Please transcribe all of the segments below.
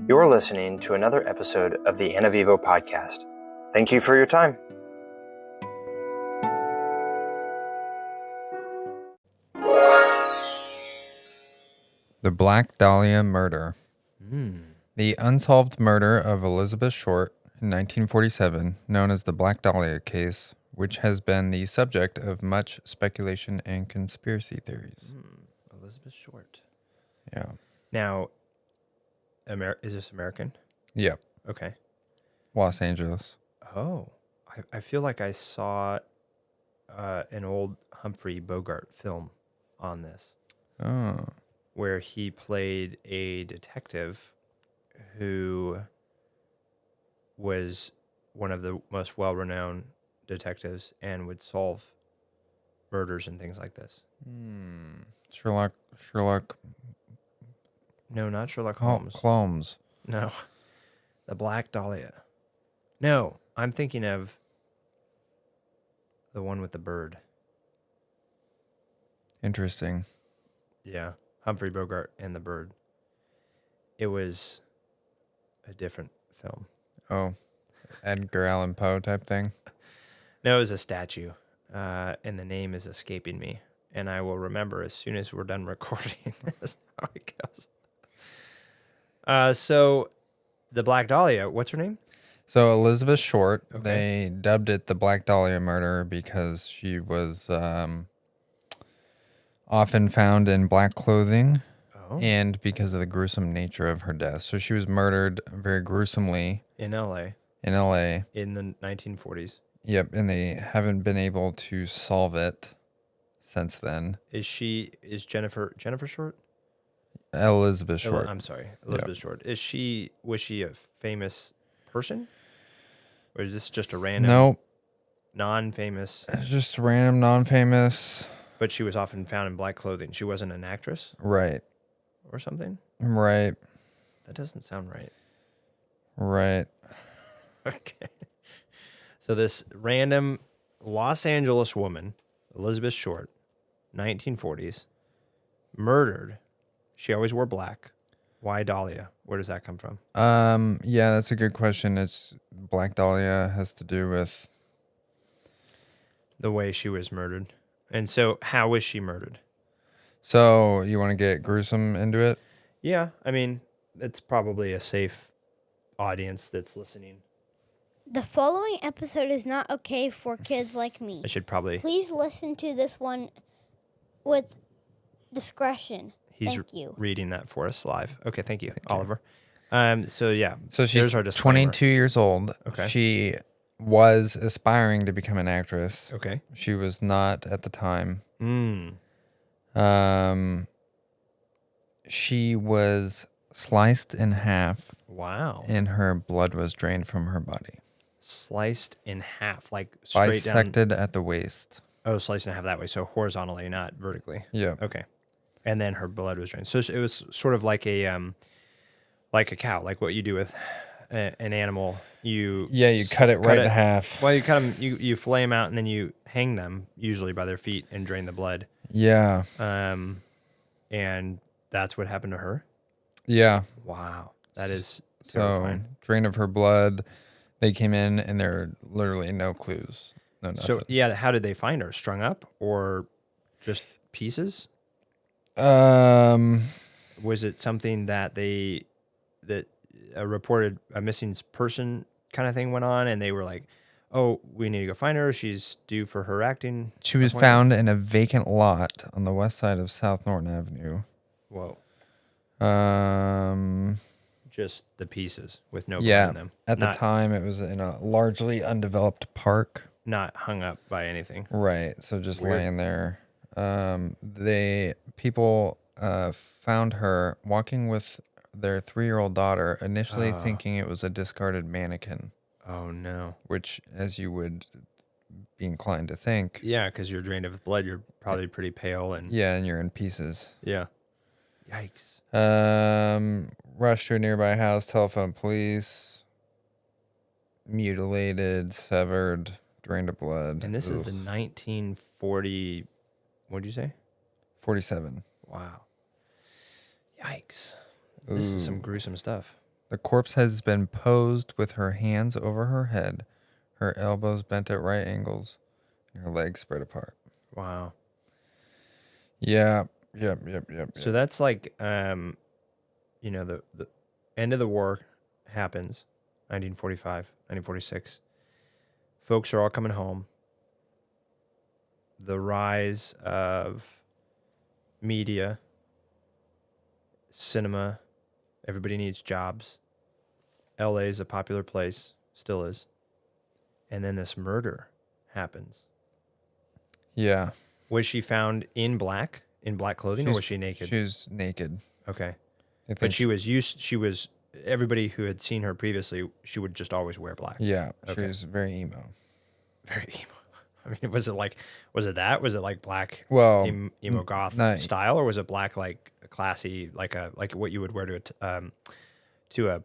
You're listening to another episode of the Anna Vivo podcast. Thank you for your time. The Black Dahlia Murder. The unsolved murder of Elizabeth Short in 1947, known as the Black Dahlia case, which has been the subject of much speculation and conspiracy theories. Elizabeth Short. Yeah. Now, is this American? Yep. Okay. Los Angeles. Oh, I feel like I saw an old Humphrey Bogart film on this. Oh. Where he played a detective who was one of the most well-renowned detectives and would solve murders and things like this. Sherlock. No, not Sherlock Holmes. Holmes. No, the Black Dahlia. No, I'm thinking of the one with the bird. Interesting. Yeah, Humphrey Bogart and the bird. It was a different film. Oh, Edgar Allan Poe type thing. No, it was a statue, and the name is escaping me. And I will remember as soon as we're done recording this how it goes. So, the Black Dahlia, what's her name? So Elizabeth Short, Okay. They dubbed it the Black Dahlia murder because she was often found in black clothing and because of the gruesome nature of her death. So she was murdered very gruesomely. In L.A. In L.A. In the 1940s. Yep, and they haven't been able to solve it since then. Is Jennifer Short? Elizabeth Short. I'm sorry, Elizabeth Short. Was she a famous person? Or is this just a random Nope. non-famous? It's just random, non-famous. But she was often found in black clothing. She wasn't an actress? Right. Or something? Right. That doesn't sound right. Right. Okay. So this random Los Angeles woman, Elizabeth Short, 1940s, murdered. She always wore black. Why Dahlia? Where does that come from? Yeah, that's a good question. It's Black Dahlia has to do with The way she was murdered. And so how was she murdered? So you want to get gruesome into it? Yeah, I mean, it's probably a safe audience that's listening. The following episode is not okay for kids like me. I should probably... Please listen to this one with discretion. Thank you. Reading that for us live. Okay, thank you, Oliver. So yeah. So she's 22 years old. Okay. She was aspiring to become an actress. Okay. She was not at the time. She was sliced in half. Wow. And her blood was drained from her body. Sliced in half, like straight down. Bisected at the waist. Oh, sliced in half that way, so horizontally, not vertically. Yeah. Okay. And then her blood was drained. So it was sort of like a cow, like what you do with an animal. You cut it right in half. Well, you cut them, you fillet them out, and then you hang them, usually by their feet, and drain the blood. Yeah. And that's what happened to her? Yeah. Wow. That is terrifying. So, drain of her blood. They came in, and there are literally no clues. No nothing. So, yeah, how did they find her? Strung up or just pieces? Was it something that reported a missing person kind of thing went on, and they were like, oh, we need to go find her. She's due for her acting. She was found in a vacant lot on the west side of South Norton Avenue. Whoa. Um, Just the pieces with no blood in them. At the time, it was in a largely undeveloped park. Not hung up by anything. Right. So just Weird. laying there. People found her walking with their 3-year-old daughter, initially thinking it was a discarded mannequin. Oh, no. Which, as you would be inclined to think. Yeah, because you're drained of blood. You're probably pretty pale. And you're in pieces. Yeah. Yikes. Rushed to a nearby house, telephone police, mutilated, severed, drained of blood. And this is the 1940, what'd you say? 47. Wow. Yikes. This is some gruesome stuff. The corpse has been posed with her hands over her head, her elbows bent at right angles, and her legs spread apart. Wow. Yeah. Yep. So that's like, the end of the war happens, 1945, 1946. Folks are all coming home. The rise of media, cinema, everybody needs jobs. LA is a popular place, still is. And then this murder happens. Yeah. Was she found in black clothing, or was she naked? She was naked. Okay. I But think everybody who had seen her previously, she would just always wear black. Yeah. She Okay. was very emo. Very emo. I mean, was it like black Well, emo goth style, or was it black like classy, like what you would wear to a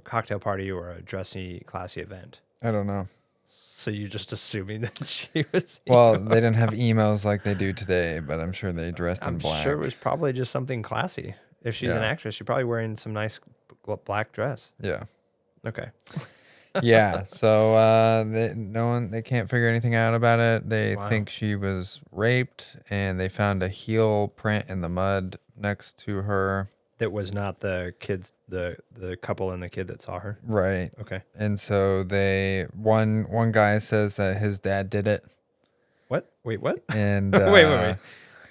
cocktail party or a dressy classy event? I don't know. So you're just assuming that she was Well, emo. they didn't have emos like they do today, but I'm sure they dressed in I'm black. sure it was probably just something classy. If she's an actress, she's probably wearing some nice black dress. Yeah. Okay. Yeah. So they can't figure anything out about it. They Wow. think she was raped, and they found a heel print in the mud next to her. That was not the kids, the couple and the kid that saw her. Right. Okay. And so one guy says that his dad did it. What? Wait, what? And wait.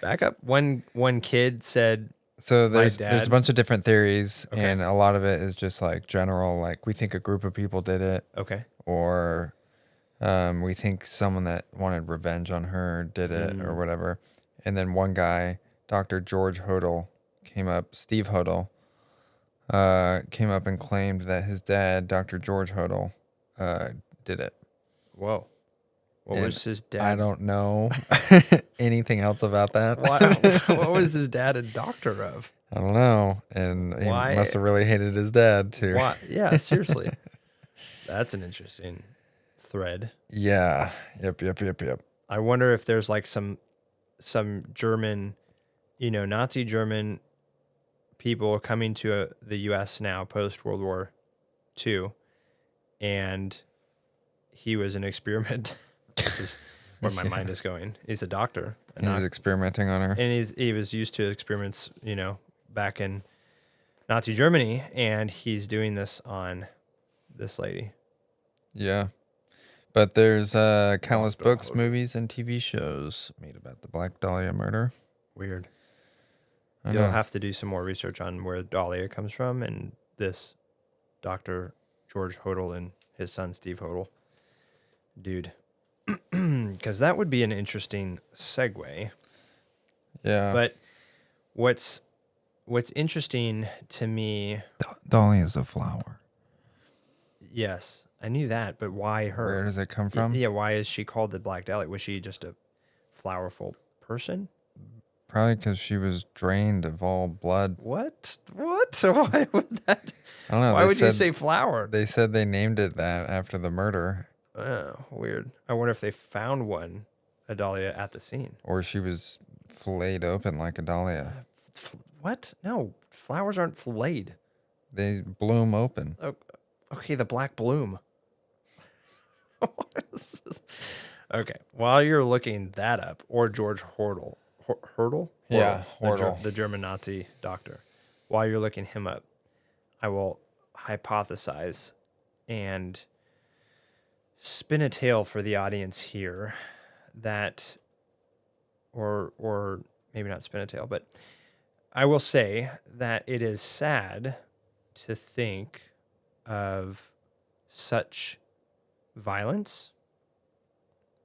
Back up. One kid said. So My there's dad. a bunch of different theories, Okay. and a lot of it is just like general, like we think a group of people did it, Okay. or we think someone that wanted revenge on her did it, or whatever. And then one guy, Dr. George Hodel, Steve Hodel, came up and claimed that his dad, Dr. George Hodel, did it. Whoa. What And was his dad? I don't know anything else about that. What was his dad a doctor of? I don't know. And he Why? must have really hated his dad too. Why? Yeah, seriously. That's an interesting thread. Yeah. Yep. I wonder if there's like some German, Nazi German people coming to the U.S. now post World War II, and he was an experiment. This is where my mind is going. He's a doctor. He was experimenting on her. And he was used to experiments, back in Nazi Germany, and he's doing this on this lady. Yeah. But there's countless books, movies, and TV shows made about the Black Dahlia murder. Weird. I You'll know. have to do some more research on where Dahlia comes from and this Dr. George Hodel and his son Steve Hodel. Dude. Because that would be an interesting segue. Yeah. But what's interesting to me, Dahlia is a flower. yes, I knew that, but why her? Where does it come from? Yeah, why is she called the Black Dahlia? Was she just a flowerful person? Probably because she was drained of all blood. What? Why would that? I don't know. Why they would you said- say flower? They said they named it that after the murder, Oh, weird. I wonder if they found a dahlia at the scene. or she was filleted open like a dahlia. What? No, flowers aren't filleted. They bloom open. Oh, okay, the black bloom. What is this? Okay, while you're looking that up, or George Hodel. Hodel? Yeah, Hodel, Hodel. the German Nazi doctor. While you're looking him up, I will hypothesize and spin a tale for the audience here that, or maybe not spin a tale, but I will say that it is sad to think of such violence,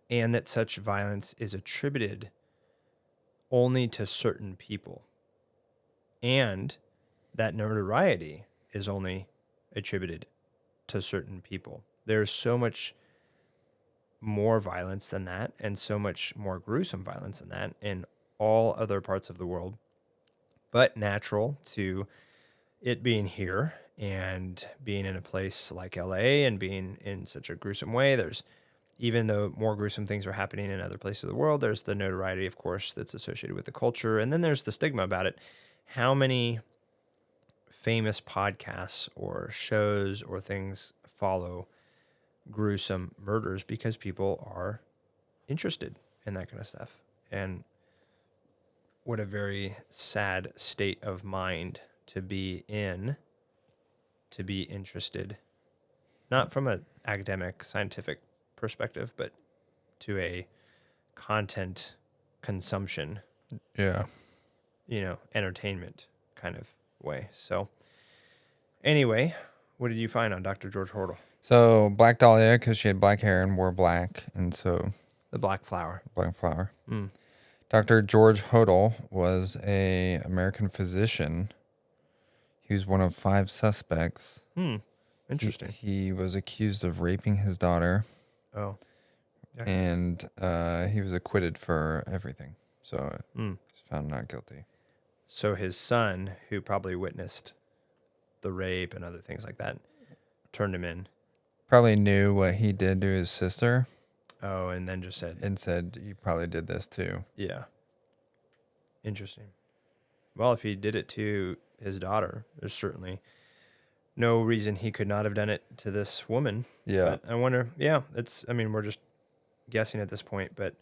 and that such violence is attributed only to certain people, and that notoriety is only attributed to certain people. There's so much more violence than that, and so much more gruesome violence than that in all other parts of the world, but natural to it being here and being in a place like LA and being in such a gruesome way. There's, even though more gruesome things are happening in other places of the world, there's the notoriety, of course, that's associated with the culture. And then there's the stigma about it. How many famous podcasts or shows or things follow gruesome murders because people are interested in that kind of stuff. And what a very sad state of mind to be in, to be interested, not from an academic, scientific perspective, but to a content consumption, Yeah. Entertainment kind of way. So anyway, what did you find on Dr. George Hortle? So Black Dahlia, because she had black hair and wore black, and so The Black Flower. black flower. Mm. Dr. George Hodel was a American physician. He was one of 5 suspects. Interesting. He was accused of raping his daughter, Oh. Yikes. and he was acquitted for everything. So he's found not guilty. So his son, who probably witnessed the rape and other things like that, turned him in. Probably knew what he did to his sister. Oh, and then just said, And said, you probably did this too. yeah. Interesting. Well, if he did it to his daughter, there's certainly no reason he could not have done it to this woman. Yeah. But I wonder, we're just guessing at this point, but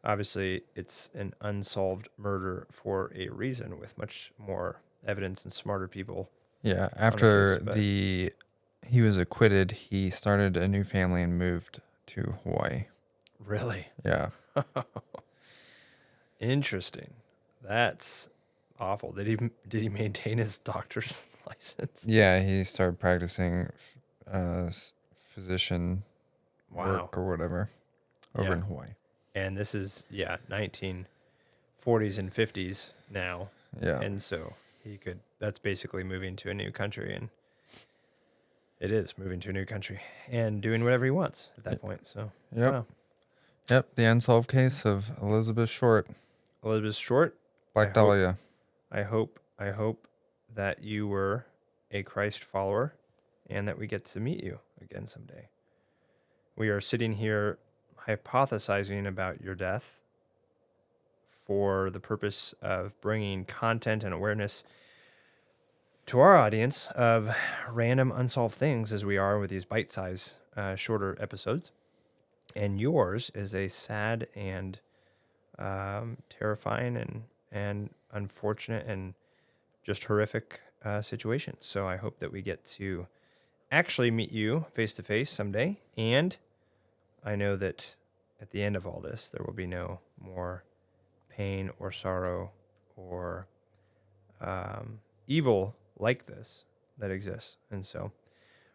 obviously it's an unsolved murder for a reason with much more evidence and smarter people. Yeah. After case, he was acquitted, he started a new family and moved to Hawaii. Really? Yeah. Interesting. That's awful. Did he maintain his doctor's license? Yeah, he started practicing physician work or whatever over in Hawaii. And this is 1940s and 50s now. Yeah. And so that's basically moving to a new country, and it is moving to a new country and doing whatever he wants at that point. So, Yep. wow. Yep, the unsolved case of Elizabeth Short. Elizabeth Short. Black Dahlia. I hope that you were a Christ follower and that we get to meet you again someday. We are sitting here hypothesizing about your death for the purpose of bringing content and awareness to our audience of random unsolved things, as we are with these bite-sized, shorter episodes. And yours is a sad and terrifying and unfortunate and just horrific situation. So I hope that we get to actually meet you face-to-face someday. And I know that at the end of all this, there will be no more pain or sorrow or evil like this that exists. And so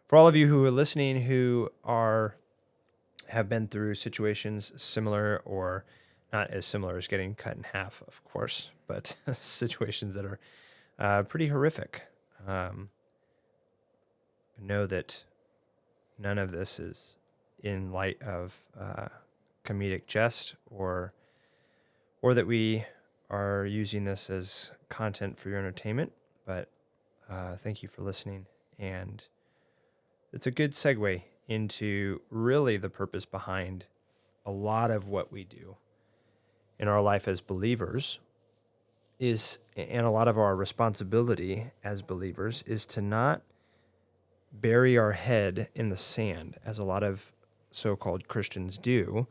for all of you who are listening who have been through situations similar or not as similar as getting cut in half, of course, but situations that are pretty horrific, know that none of this is in light of comedic jest or that we are using this as content for your entertainment, but thank you for listening. And it's a good segue into really the purpose behind a lot of what we do in our life as believers and a lot of our responsibility as believers is to not bury our head in the sand, as a lot of so-called Christians do,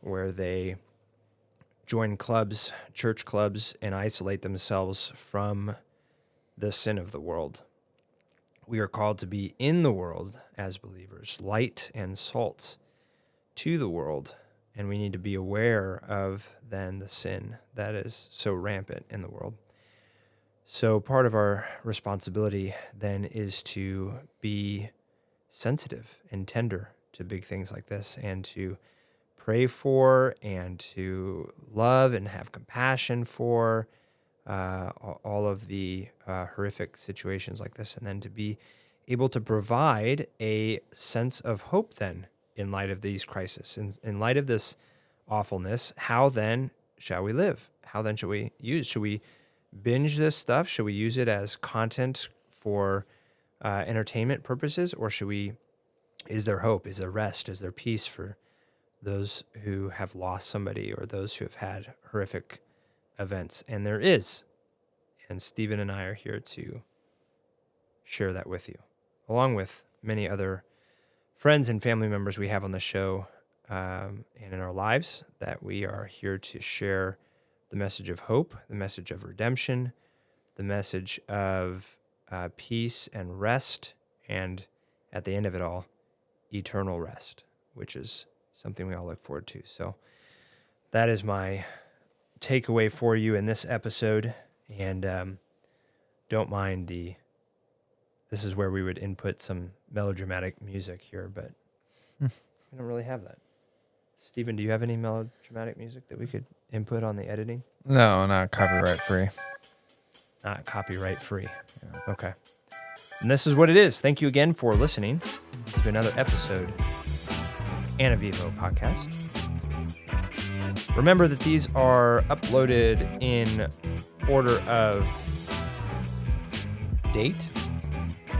where they join clubs, church clubs, and isolate themselves from the sin of the world. We are called to be in the world as believers, light and salt to the world, and we need to be aware of then the sin that is so rampant in the world. So part of our responsibility then is to be sensitive and tender to big things like this, and to pray for and to love and have compassion for all of the horrific situations like this, and then to be able to provide a sense of hope then in light of these crises, in light of this awfulness. How then shall we live? How then should we binge this stuff? Should we use it as content for entertainment purposes, or is there hope? Is there rest? Is there peace for those who have lost somebody or those who have had horrific events? And there is. And Stephen and I are here to share that with you, along with many other friends and family members we have on the show and in our lives, that we are here to share the message of hope, the message of redemption, the message of peace and rest, and at the end of it all, eternal rest, which is something we all look forward to. So that is my takeaway for you in this episode. And don't mind this is where we would input some melodramatic music here, but we don't really have that. Stephen, do you have any melodramatic music that we could input on the editing? No, not copyright free. Not copyright free. Yeah. Okay. And this is what it is. Thank you again for listening to another episode of Ana Vivo Podcast. Remember that these are uploaded in order of date.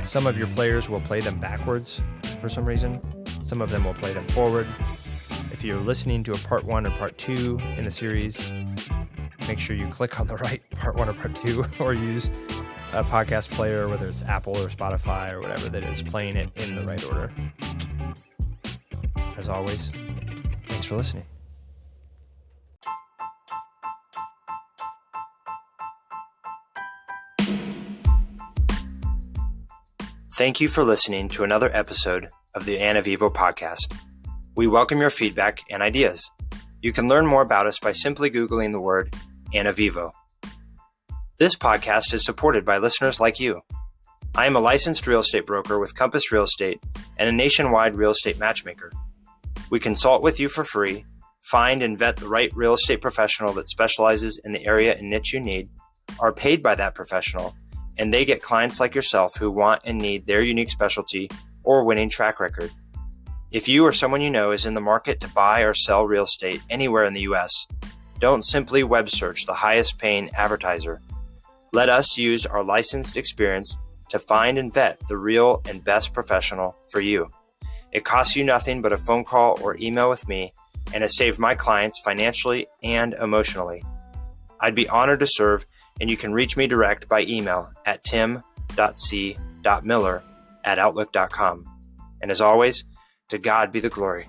Some of your players will play them backwards for some reason. Some of them will play them forward. If you're listening to a part 1 or part 2 in the series, make sure you click on the right part 1 or part 2, or use a podcast player, whether it's Apple or Spotify or whatever that is, playing it in the right order. As always, thanks for listening. Thank you for listening to another episode of the Ana Vivo Podcast. We welcome your feedback and ideas. You can learn more about us by simply Googling the word Ana Vivo. This podcast is supported by listeners like you. I am a licensed real estate broker with Compass Real Estate and a nationwide real estate matchmaker. We consult with you for free, find and vet the right real estate professional that specializes in the area and niche you need, are paid by that professional, and they get clients like yourself who want and need their unique specialty or winning track record. If you or someone you know is in the market to buy or sell real estate anywhere in the U.S., don't simply web search the highest paying advertiser. Let us use our licensed experience to find and vet the real and best professional for you. It costs you nothing but a phone call or email with me, and has saved my clients financially and emotionally. I'd be honored to serve, and you can reach me direct by email at tim.c.miller@outlook.com. And as always, to God be the glory.